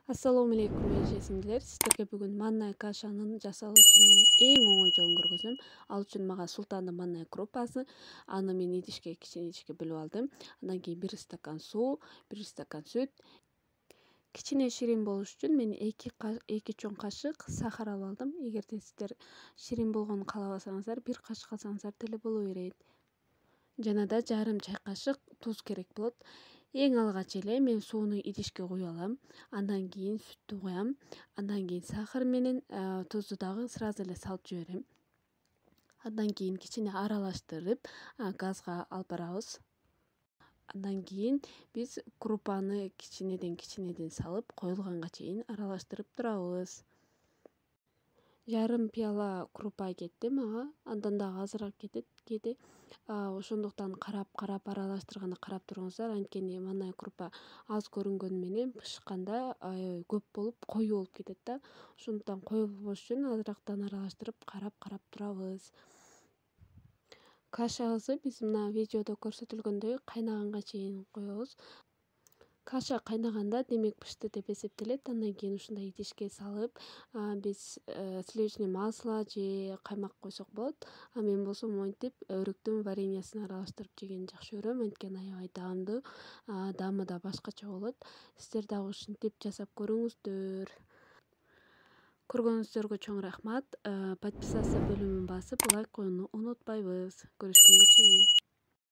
Assalomu alaykum ejesiңдер. Сиздерге бүгүн маннай кашанын жасалышынын эң оңой жолун көргөзөм. Ал үчүн мага султандын маннай крупасы, аны мен кичине идишке бөлүп алдым. Андан кийин 1 стакан суу, 1 стакан сүт. Кичине ширин болуш үчүн мен 2 чоң кашык сахар алып алдым. Эгерде сиздер ширин болгонун каалабасаңыздар, 1 кашык алсаңыздар деле боло берет. Жана да жарым чай кашык туз керек болот. Эң алгач эле мен сууну идишке куюп алам. Андан кийин сүттү куям. Андан кийин сахар менен тузду дагы сразу эле салып жиберем. Андан кийин кичине аралаштырып, газга алып барабыз. Андан кийин биз крупаны кичинеден салып, коюлганга чейин аралаштырып турабыз. Жарым пияла крупа кетти мага, андан дагы азыраак кетет кээде. Ошондуктан карап аралаштырганда карап туруңуздар, анткени маннай крупа аз көрүнгөнү менен бышыкканда аябай көп болуп, коюу болуп кетет да. Ошондуктан коюу болбош үчүн азыраактан аралаштырып, карап турабыз. Кашабызды биз мына видеодо көрсөтүлгөндөй кайнаганга чейин коебуз. Каша кайнаганда демек пышты деп эсептелет. Андан кийин ушундай идишке салып, биз сливочный масло же каймак койсок болот. Мен болсо монтип өрүктүн вареньясын аралаштырып жегенди жакшы көрөм, анткени аябай даамдуу, даамы да башкача болот. Сиздер дагы ушинтип жасап көрүңүздөр. Көргөнүңүздөргө чоң рахмат. Подписаться бөлүмүн басып, лайк коюуну унутпайбыз. Көрүшкөнгө чейин.